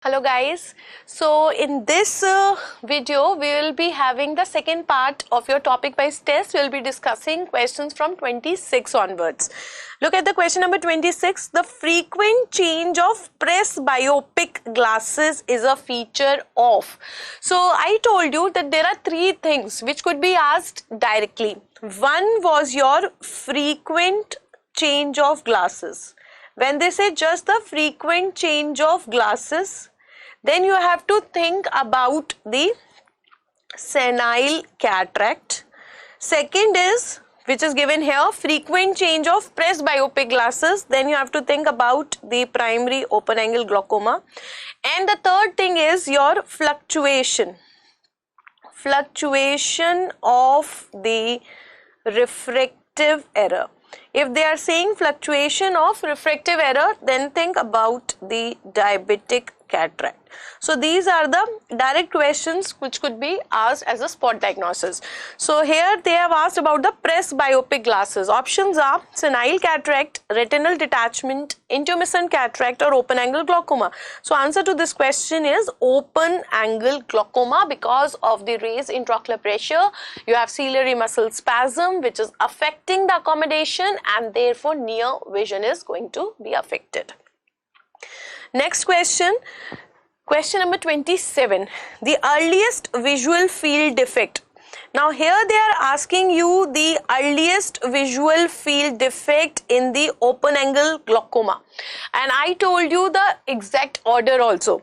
Hello guys, so in this video we will be having the second part of your topic wise test. We will be discussing questions from 26 onwards. Look at the question number 26. The frequent change of presbyopic glasses is a feature of. So I told you that there are three things which could be asked directly. One was your frequent change of glasses. When they say just the frequent change of glasses, then you have to think about the senile cataract. Second is, which is given here, frequent change of presbyopic glasses. Then you have to think about the primary open angle glaucoma. And the third thing is your fluctuation of the refractive error. If they are saying fluctuation of refractive error, then think about the diabetic cataract. So these are the direct questions which could be asked as a spot diagnosis. So here they have asked about the presbyopic glasses. Options are senile cataract, retinal detachment, intumescent cataract, or open angle glaucoma. So answer to this question is open angle glaucoma. Because of the raised intraocular pressure, you have ciliary muscle spasm which is affecting the accommodation, and therefore near vision is going to be affected. Next question, question number 27. The earliest visual field defect. Now here they are asking you the earliest visual field defect in the open angle glaucoma, and I told you the exact order also.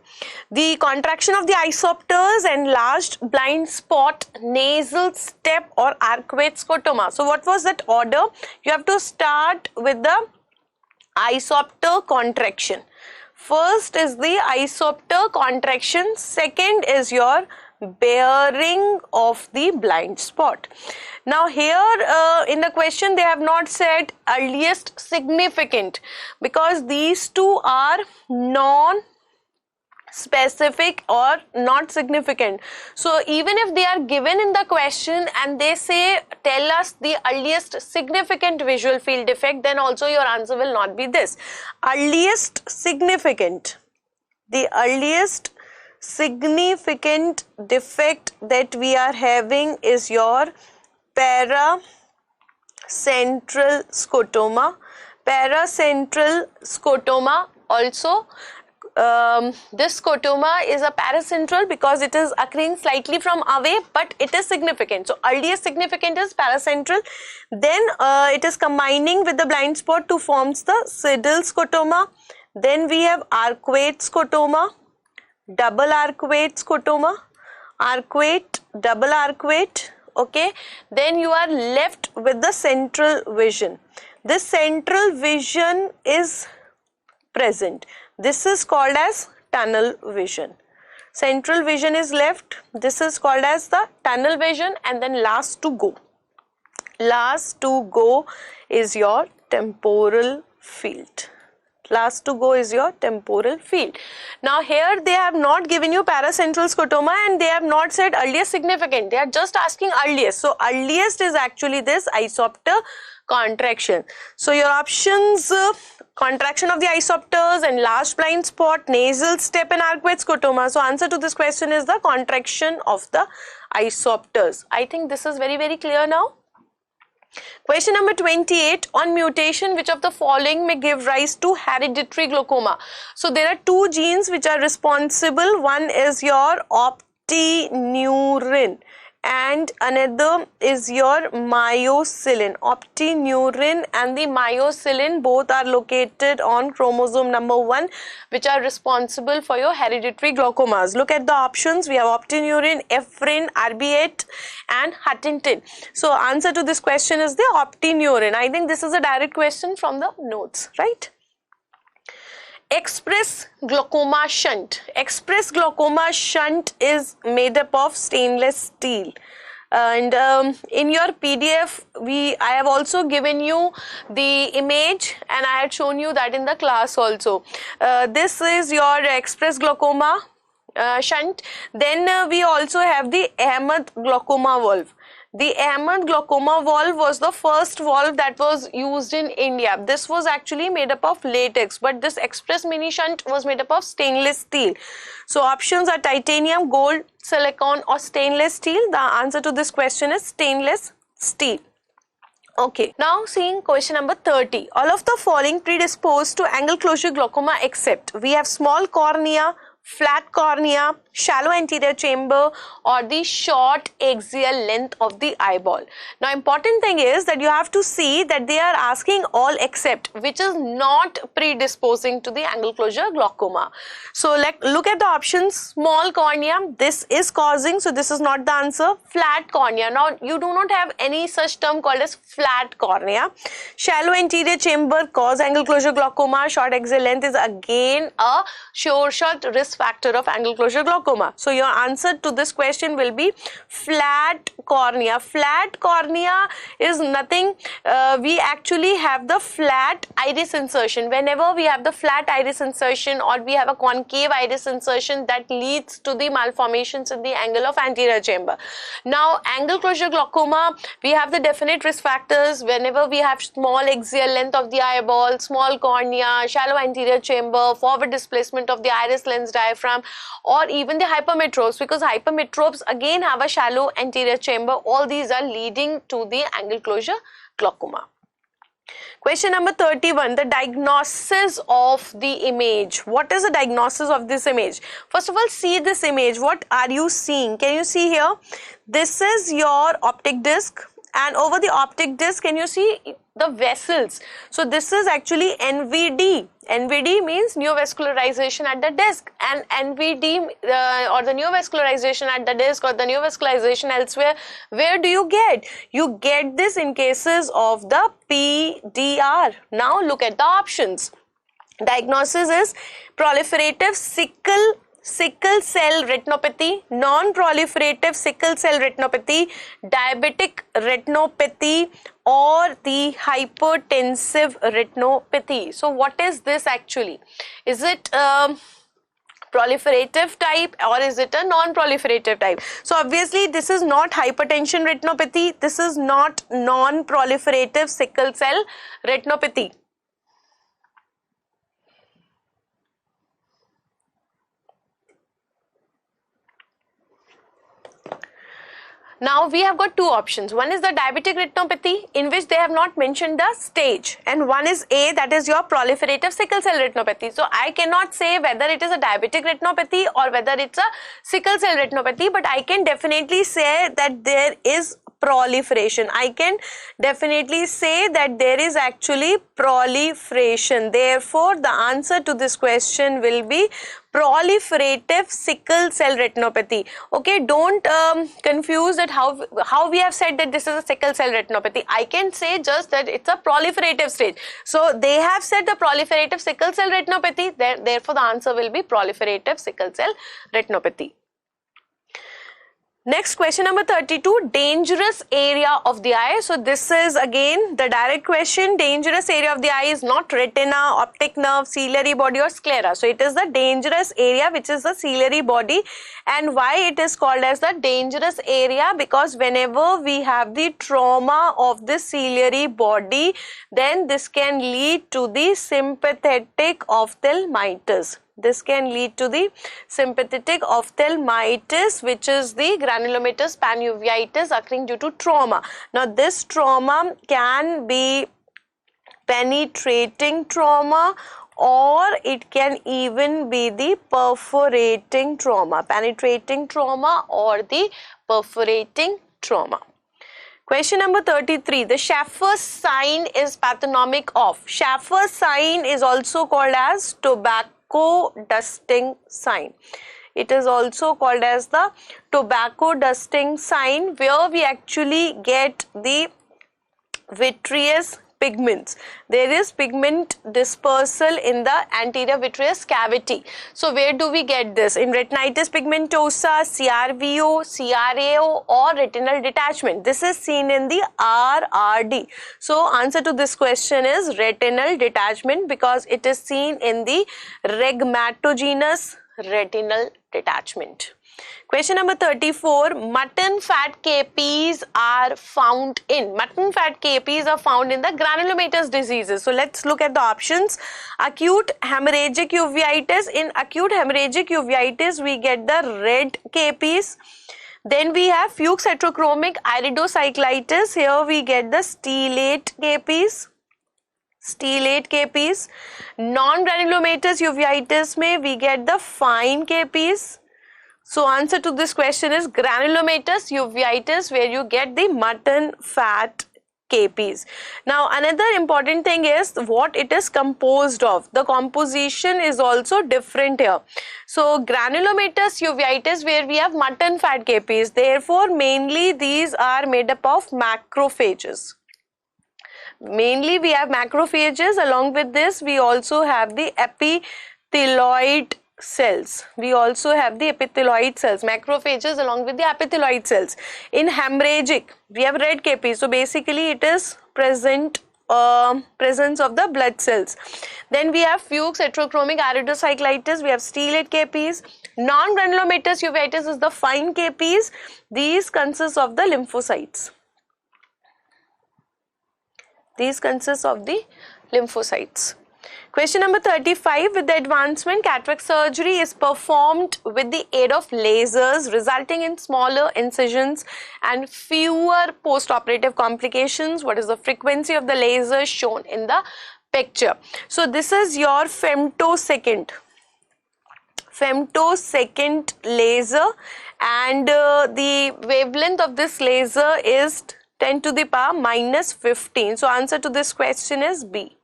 The contraction of the isopters, enlarged blind spot, nasal step, or arcuate scotoma. So what was that order? You have to start with the isopter contraction. First is the isopter contraction, second is your bearing of the blind spot. Now here in the question they have not said earliest significant, because these two are non-specific or not significant. So even if they are given in the question and they say tell us the earliest significant visual field defect, then also your answer will not be this. Earliest significant, the earliest significant defect that we are having is your paracentral scotoma. Paracentral scotoma also. This scotoma is a paracentral because it is occurring slightly from away, but it is significant. So earliest significant is paracentral. Then it is combining with the blind spot to forms the Siddle scotoma. Then we have arcuate scotoma, double arcuate scotoma, arcuate, double arcuate. Okay. Then you are left with the central vision. This central vision is present. This is called as tunnel vision. Central vision is left. This is called as the tunnel vision. And then last to go is your temporal field. Last to go is your temporal field. Now here they have not given you paracentral scotoma and they have not said earliest significant. They are just asking earliest. So earliest is actually this isopter contraction. So your options, contraction of the isopters, enlarged blind spot, nasal step, and arcuate scotoma. So answer to this question is the contraction of the isopters. I think this is very clear now. Question number 28. On mutation, which of the following may give rise to hereditary glaucoma? So there are two genes which are responsible. One is your optineurin and another is your myocilin. Optineurin and the myocilin both are located on chromosome number 1, which are responsible for your hereditary glaucomas. Look at the options. We have optineurin, ephrin, RB8 and Huntingtin. So answer to this question is the optineurin. I think this is a direct question from the notes, right? Express glaucoma shunt. Express glaucoma shunt is made up of stainless steel. And in your PDF I have also given you the image and I had shown you that in the class also. This is your express glaucoma shunt. Then we also have the Ahmed glaucoma valve. The Ahmed glaucoma valve was the first valve that was used in India. This was actually made up of latex, but this express mini shunt was made up of stainless steel. So options are titanium, gold, silicon or stainless steel. The answer to this question is stainless steel. Okay, now seeing question number 30. All of the following predispose to angle closure glaucoma except we have small cornea, flat cornea, shallow anterior chamber or the short axial length of the eyeball. Now important thing is that you have to see that they are asking all except, which is not predisposing to the angle closure glaucoma. So look at the options. Small cornea, this is causing, so this is not the answer. Flat cornea, now you do not have any such term called as flat cornea. Shallow anterior chamber cause angle closure glaucoma. Short axial length is again a sure shot risk factor of angle closure glaucoma. So your answer to this question will be flat cornea. Flat cornea is nothing. We actually have the flat iris insertion. Whenever we have the flat iris insertion or we have a concave iris insertion, that leads to the malformations in the angle of anterior chamber. Now angle closure glaucoma, we have the definite risk factors. Whenever we have small axial length of the eyeball, small cornea, shallow anterior chamber, forward displacement of the iris lens diaphragm, or even the hypermetropes, because hypermetropes again have a shallow anterior chamber. All these are leading to the angle closure glaucoma. Question number 31, the diagnosis of the image. What is the diagnosis of this image? First of all, see this image. What are you seeing? Can you see here? This is your optic disc, and over the optic disc, can you see the vessels? So this is actually NVD. NVD means neovascularization at the disc, and NVD or the neovascularization at the disc or the neovascularization elsewhere, where do you get? You get this in cases of the PDR. Now look at the options. Diagnosis is proliferative sickle cell retinopathy, non-proliferative sickle cell retinopathy, diabetic retinopathy or the hypertensive retinopathy. So what is this actually? Is it proliferative type or is it a non-proliferative type? So obviously this is not hypertension retinopathy, this is not non-proliferative sickle cell retinopathy. Now we have got two options. One is the diabetic retinopathy, in which they have not mentioned the stage, and one is A, that is your proliferative sickle cell retinopathy. So I cannot say whether it is a diabetic retinopathy or whether it's a sickle cell retinopathy, but I can definitely say that there is proliferation. I can definitely say that there is actually proliferation. Therefore the answer to this question will be proliferative sickle cell retinopathy. Okay, don't confuse that how we have said that this is a sickle cell retinopathy. I can say just that it's a proliferative stage. So they have said the proliferative sickle cell retinopathy, therefore the answer will be proliferative sickle cell retinopathy. Next, question number 32, dangerous area of the eye. So this is again the direct question. Dangerous area of the eye is not retina, optic nerve, ciliary body or sclera. So it is the dangerous area, which is the ciliary body. And why it is called as the dangerous area? Because whenever we have the trauma of the ciliary body, then this can lead to the sympathetic ophthalmitis. This can lead to the sympathetic ophthalmitis, which is the granulomatous panuveitis occurring due to trauma. Now this trauma can be penetrating trauma, or it can even be the perforating trauma, penetrating trauma or the perforating trauma. Question number 33, the Schaeffer's sign is pathognomic of. Schaeffer's sign is also called as tobacco dusting sign. It is also called as the tobacco dusting sign, where we actually get the vitreous pigments. There is pigment dispersal in the anterior vitreous cavity. So where do we get this? In retinitis pigmentosa, CRVO, CRAO or retinal detachment. This is seen in the RRD. So answer to this question is retinal detachment, because it is seen in the rhegmatogenous retinal detachment. Question number 34, mutton fat KPs are found in. Mutton fat KPs are found in the granulomatous diseases. So let's look at the options. Acute hemorrhagic uveitis. In acute hemorrhagic uveitis, we get the red KPs. Then we have Fuchs heterochromic iridocyclitis. Here we get the stellate KPs. Stellate KPs. Non-granulomatous uveitis mein we get the fine KPs. So answer to this question is granulomatous uveitis, where you get the mutton fat KPs. Now another important thing is what it is composed of. The composition is also different here. So granulomatous uveitis, where we have mutton fat KPs, therefore mainly these are made up of macrophages. Mainly we have macrophages. Along with this we also have the epithelioid cells. We also have the epithelioid cells, macrophages along with the epithelioid cells. In hemorrhagic we have red KPs. So basically it is presence of the blood cells. Then we have Fuchs heterochromic iridocyclitis. We have stellate KPs. Non-granulomatous uveitis is the fine KPs. These consist of the lymphocytes. These consist of the lymphocytes. Question number 35, with the advancement, cataract surgery is performed with the aid of lasers, resulting in smaller incisions and fewer post-operative complications. What is the frequency of the laser shown in the picture? So this is your femtosecond laser, and the wavelength of this laser is 10 to the power minus 15. So answer to this question is B.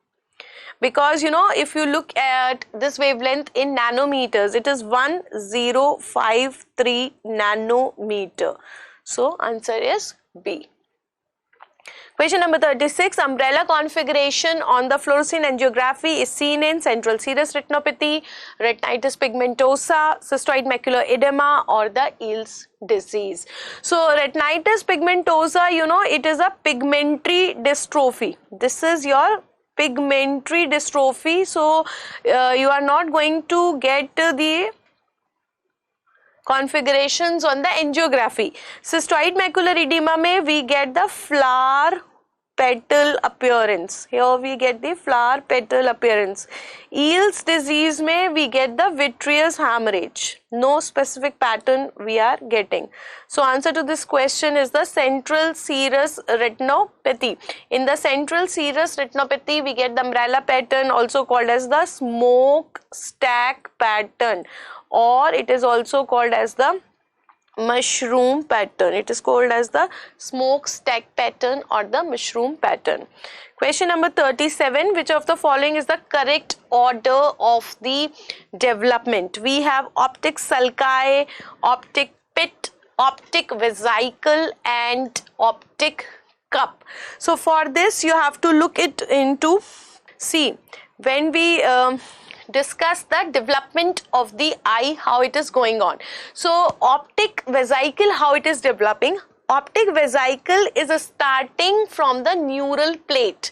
Because you know, if you look at this wavelength in nanometers, it is 1053 nanometer. So answer is B. Question number 36, umbrella configuration on the fluorescein angiography is seen in central serous retinopathy, retinitis pigmentosa, cystoid macular edema, or the Eales disease. So retinitis pigmentosa, you know, it is a pigmentary dystrophy. This is your pigmentary dystrophy. So you are not going to get the configurations on the angiography. Cystoid macular edema mein we get the flower petal appearance. Here we get the flower petal appearance. Eales disease mein we get the vitreous hemorrhage. No specific pattern we are getting. So answer to this question is the central serous retinopathy. In the central serous retinopathy we get the umbrella pattern, also called as the smokestack pattern, or it is also called as the mushroom pattern. It is called as the smokestack pattern or the mushroom pattern. Question number 37, which of the following is the correct order of the development? We have optic sulci, optic pit, optic vesicle, and optic cup. So for this you have to look it into, see, when we discuss the development of the eye, how it is going on. So optic vesicle, how it is developing. Optic vesicle is starting from the neural plate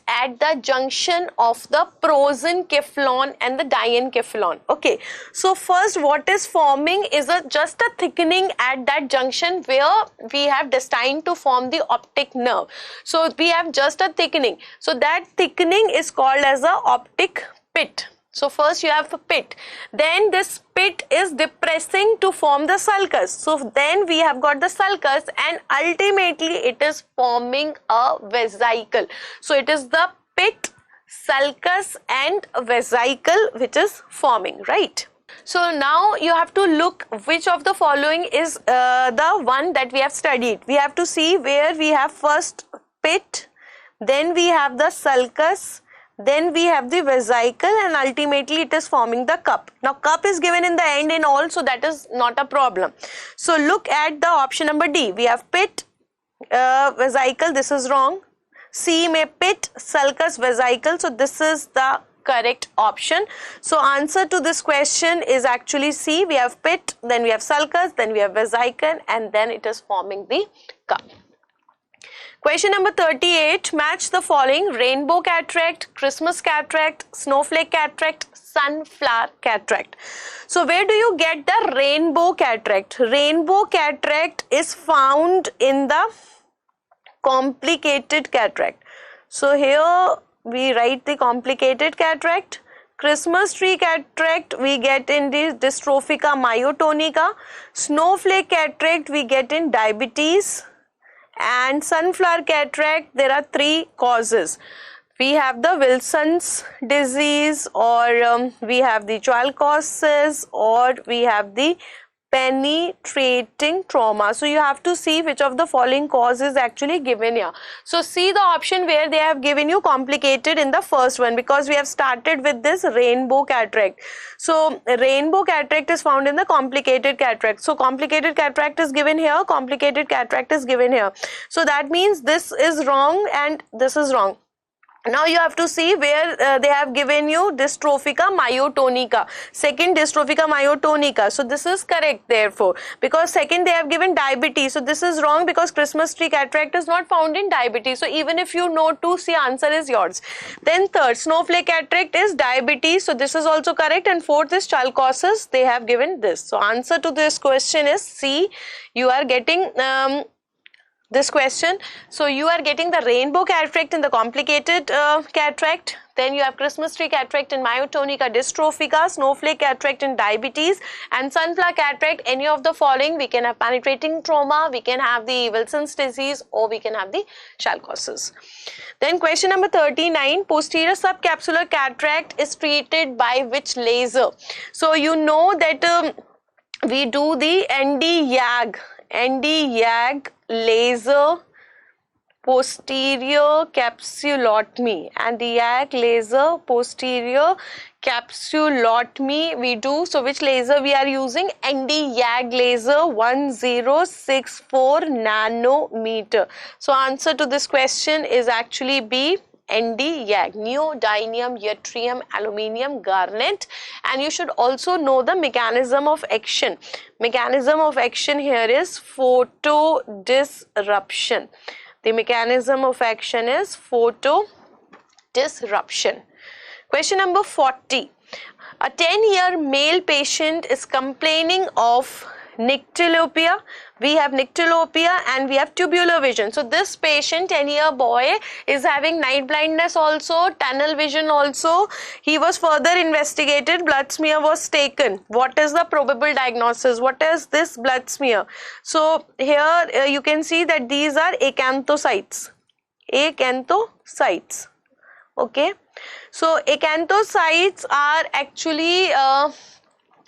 at the junction of the prosencephalon and the diencephalon. Okay, so first what is forming is just a thickening at that junction where we have destined to form the optic nerve. So we have just a thickening. So that thickening is called as a optic pit. So first you have a pit, then this pit is depressing to form the sulcus. So then we have got the sulcus, and ultimately it is forming a vesicle. So it is the pit, sulcus and vesicle which is forming, right? So now you have to look which of the following is the one that we have studied. We have to see where we have first pit, then we have the sulcus, then we have the vesicle, and ultimately it is forming the cup. Now cup is given in the end in all, so that is not a problem. So look at the option number D. We have pit, vesicle, this is wrong. C may pit, sulcus, vesicle, so this is the correct option. So answer to this question is actually C. We have pit, then we have sulcus, then we have vesicle, and then it is forming the cup. Question number 38. Match the following: rainbow cataract, Christmas cataract, snowflake cataract, sunflower cataract. So where do you get the rainbow cataract? Rainbow cataract is found in the complicated cataract. So here we write the complicated cataract. Christmas tree cataract we get in the dystrophica myotonica. Snowflake cataract we get in diabetes. And sunflower cataract, there are three causes. We have the Wilson's disease, or we have the Child-Causes, or we have the penetrating trauma. So you have to see which of the following cause is actually given here. So see the option where they have given you complicated in the first one, because we have started with this rainbow cataract. So rainbow cataract is found in the complicated cataract. So complicated cataract is given here, complicated cataract is given here. So that means this is wrong and this is wrong. Now you have to see where they have given you dystrophica myotonica, second dystrophica myotonica. So this is correct therefore, because second they have given diabetes. So this is wrong because Christmas tree cataract is not found in diabetes. So even if you know 2C, answer is yours. Then third, snowflake cataract is diabetes. So this is also correct. And fourth is Child-Causes. They have given this. So answer to this question is C. You are getting this question. So you are getting the rainbow cataract in the complicated cataract. Then you have Christmas tree cataract in myotonica dystrophica, snowflake cataract in diabetes, and sunflower cataract. Any of the following: we can have penetrating trauma, we can have the Wilson's disease, or we can have the Child-Causes. Then question number 39, posterior subcapsular cataract is treated by which laser? So you know that we do the ND-YAG laser posterior capsulotomy, and the YAG laser posterior capsulotomy we do. So which laser we are using? ND-YAG laser 1064 nanometer. So answer to this question is actually B. ND-YAG, neodymium yttrium aluminium garnet. And you should also know the mechanism of action. Mechanism of action here is photodisruption. The mechanism of action is photodisruption. Question number 40. A 10-year male patient is complaining of nyctalopia. We have nyctalopia and we have tubular vision. So this patient, 10-year boy, is having night blindness also, tunnel vision also. He was further investigated, blood smear was taken. What is the probable diagnosis? What is this blood smear? So here you can see that these are acanthocytes. Acanthocytes. Okay. So acanthocytes are actually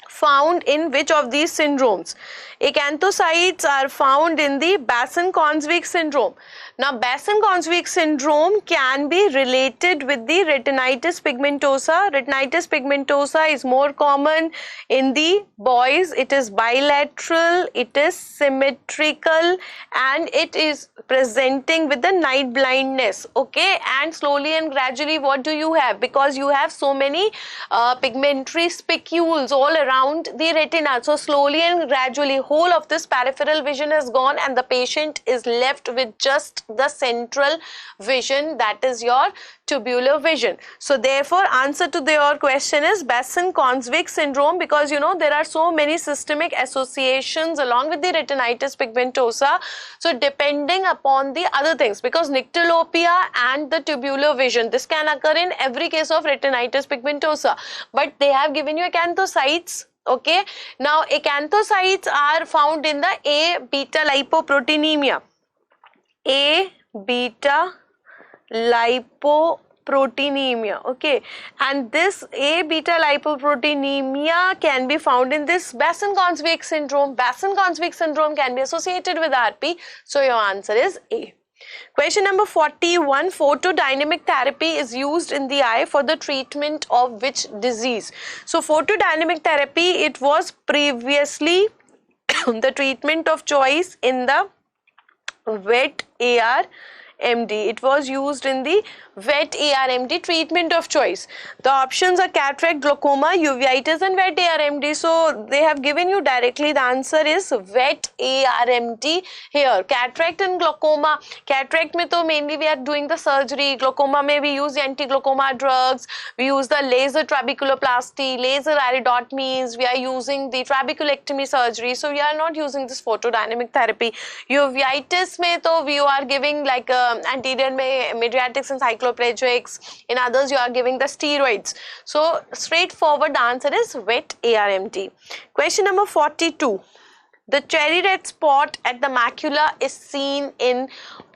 found in which of these syndromes? Acanthocytes are found in the Bassan-Konsvig syndrome. Now, Bassan-Konsvig syndrome can be related with the retinitis pigmentosa. Retinitis pigmentosa is more common in the boys. It is bilateral, it is symmetrical, and it is presenting with the night blindness. Okay, and slowly and gradually what do you have? Because you have so many pigmentary spicules all around the retina. So slowly and gradually whole of this peripheral vision is gone and the patient is left with just the central vision, that is your tubular vision. So therefore answer to your question is Bassan-Konsvig syndrome, because you know there are so many systemic associations along with the retinitis pigmentosa. So depending upon the other things, because nyctalopia and the tubular vision, this can occur in every case of retinitis pigmentosa, but they have given you acanthocytes. Okay, now acanthocytes are found in the A-beta lipoproteinemia. A-beta lipoproteinemia. Okay, and this A-beta lipoproteinemia can be found in this Bassan-Konsvig syndrome. Bassan-Konsvig syndrome can be associated with RP. So your answer is A. Question number 41. Photodynamic therapy is used in the eye for the treatment of which disease? So photodynamic therapy, it was previously the treatment of choice in the wet AR ARMD. It was used in the wet ARMD treatment of choice. The options are cataract, glaucoma, uveitis and wet ARMD. So they have given you directly the answer is wet ARMD here. Cataract and glaucoma. Cataract mein to mainly we are doing the surgery. Glaucoma mein we use anti-glaucoma drugs. We use the laser trabeculoplasty, laser iridotomies. We are using the trabeculectomy surgery. So we are not using this photodynamic therapy. Uveitis mein to we are giving like anterior mein mydriatics and cycloplegics. In others you are giving the steroids. So straightforward, the answer is wet ARMD. Question number 42. The cherry red spot at the macula is seen in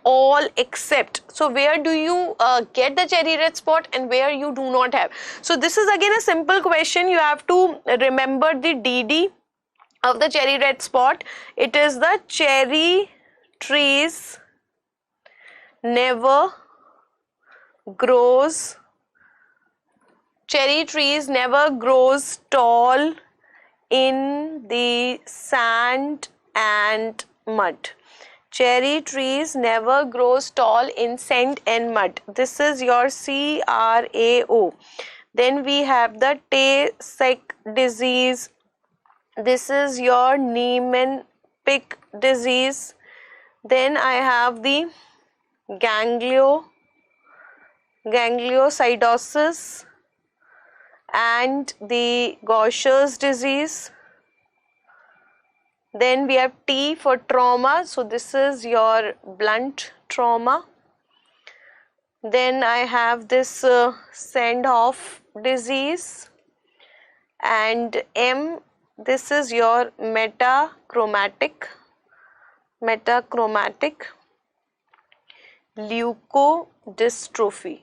all except. So where do you get the cherry red spot and where you do not have? So this is again a simple question. You have to remember the DD of the cherry red spot. It is the cherry trees never grows tall in the sand and mud. Cherry trees never grows tall in sand and mud. This is your CRAO. Then we have the Tay-Sachs disease. This is your Niemann-Pick disease. Then I have the gangliosidosis and the Gaucher's disease. Then we have T for trauma. So this is your blunt trauma. Then I have this Sandhoff disease. And M, this is your metachromatic leukodystrophy.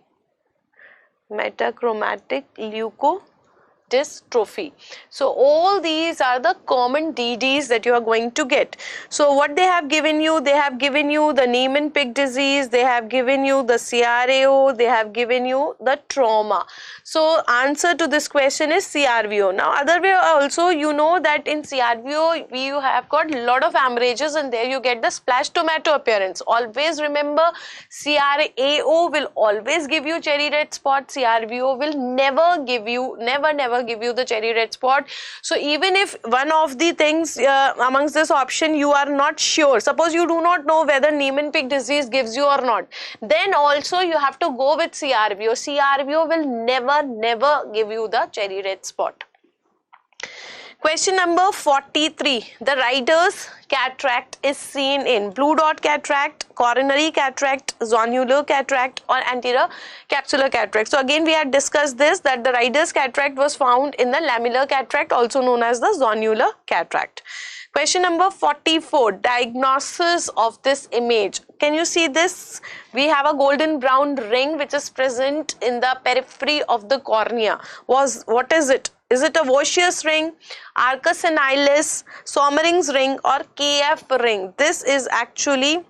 Metachromatic leukodystrophy. So all these are the common DDs that you are going to get. So what they have given you the Niemann-Pick disease, they have given you the CRAO, they have given you the trauma. So answer to this question is CRVO. Now other way also, you know that in CRVO you have got a lot of hemorrhages and there you get the splash tomato appearance. Always remember, CRAO will always give you cherry red spot. CRVO will never give you the cherry red spot. So even if one of the things amongst this option you are not sure, suppose you do not know whether Niemann-Pick disease gives you or not, then also you have to go with CRVO. CRVO will never give you the cherry red spot. Question number 43. The rider's cataract is seen in blue dot cataract, coronary cataract, zonular cataract or anterior capsular cataract. So again we had discussed this, that the rider's cataract was found in the lamellar cataract, also known as the zonular cataract. Question number 44. Diagnosis of this image. Can you see this? We have a golden brown ring which is present in the periphery of the cornea. What is it? Is it a Vossius ring, Arcus senilis, Sommering's ring or KF ring? This is actually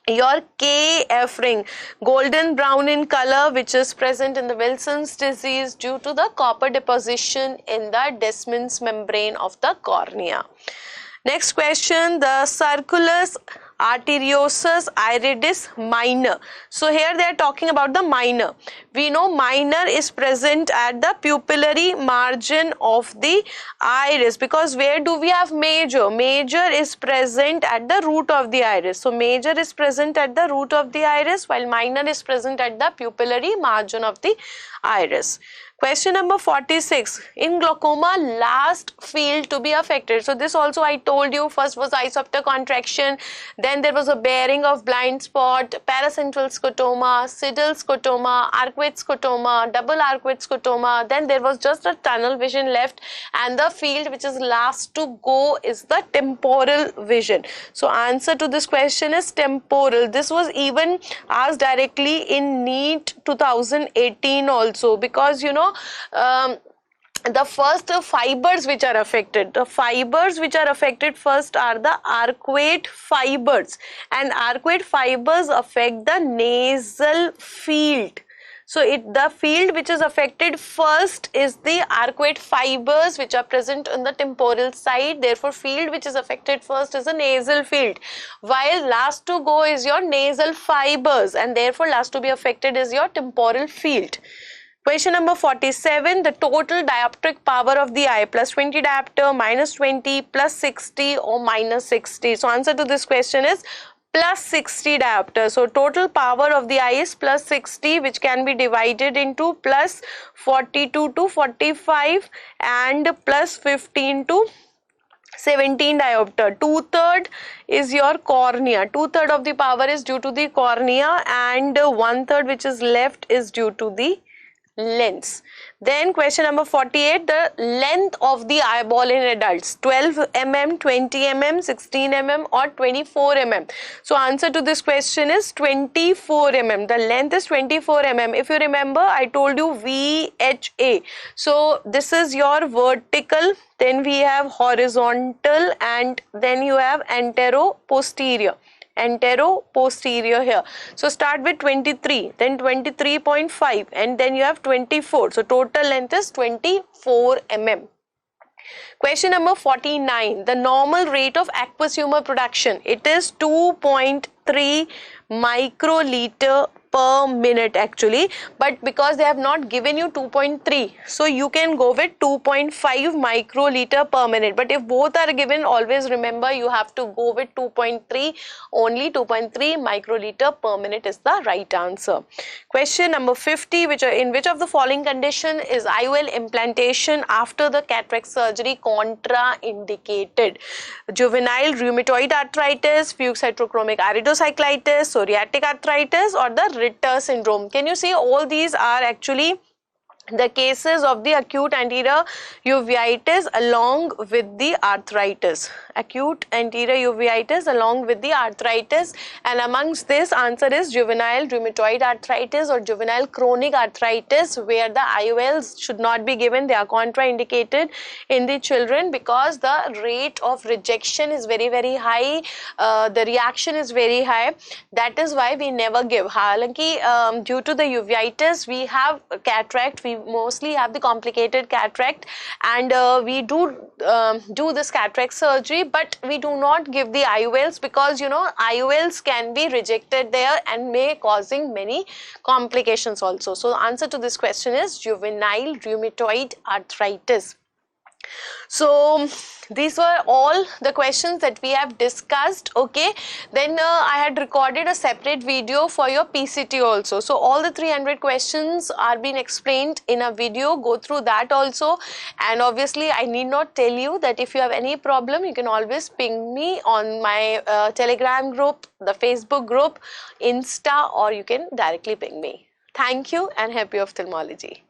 your KF ring, golden brown in color, which is present in the Wilson's disease due to the copper deposition in the Descemet's membrane of the cornea. Next question, the sulcus arteriosus iridis minor. So here they are talking about the minor. We know minor is present at the pupillary margin of the iris, because where do we have major? Major is present at the root of the iris. So major is present at the root of the iris while minor is present at the pupillary margin of the iris. Question number 46. In glaucoma, last field to be affected. So this also I told you, first was isopter contraction, then there was a bearing of blind spot, paracentral scotoma, siddle scotoma, arcuate scotoma, double arcuate scotoma, then there was just a tunnel vision left, and the field which is last to go is the temporal vision. So answer to this question is temporal. This was even asked directly in NEET 2018 also, because you know the first fibers which are affected, first are the arcuate fibers, and arcuate fibers affect the nasal field. So the field which is affected first is the arcuate fibers which are present on the temporal side. Therefore, field which is affected first is a nasal field, while last to go is your nasal fibers, and therefore last to be affected is your temporal field. Question number 47, the total dioptric power of the eye, plus 20 diopter, minus 20, plus 60 or minus 60. So answer to this question is plus 60 diopter. So total power of the eye is plus 60, which can be divided into plus 42 to 45 and plus 15 to 17 diopter. 2/3 is your cornea. 2/3 of the power is due to the cornea, and 1/3 which is left is due to the lens. Then question number 48, the length of the eyeball in adults, 12 mm, 20 mm, 16 mm or 24 mm. So answer to this question is 24 mm. The length is 24 mm. If you remember, I told you VHA. So this is your vertical, then we have horizontal, and then you have antero-posterior here. So start with 23, then 23.5, and then you have 24. So total length is 24 mm. Question number 49, the normal rate of aqueous humor production, it is 2.3 microliter per minute actually, but because they have not given you 2.3, so you can go with 2.5 microliter per minute. But if both are given, always remember you have to go with 2.3 only. 2.3 microliter per minute is the right answer. Question number 50, in which of the following condition is IOL implantation after the cataract surgery contraindicated? Juvenile rheumatoid arthritis, Fuchs heterochromic iridocyclitis, psoriatic arthritis or the Ritter syndrome. Can you see all these are actually the cases of the acute anterior uveitis along with the arthritis. Acute anterior uveitis along with the arthritis, and amongst this answer is juvenile rheumatoid arthritis or juvenile chronic arthritis, where the IOLs should not be given. They are contraindicated in the children because the rate of rejection is very high, the reaction is very high. That is why we never give. Halanki, due to the uveitis we have cataract, we mostly have the complicated cataract, and we do this cataract surgery, but we do not give the IOLs because IOLs can be rejected there and may causing many complications also. So the answer to this question is juvenile rheumatoid arthritis. So these were all the questions that we have discussed. Okay, then I had recorded a separate video for your PCT also. So all the 300 questions are being explained in a video. Go through that also, and obviously I need not tell you that if you have any problem you can always ping me on my Telegram group, the Facebook group, Insta, or you can directly ping me. Thank you and happy ophthalmology.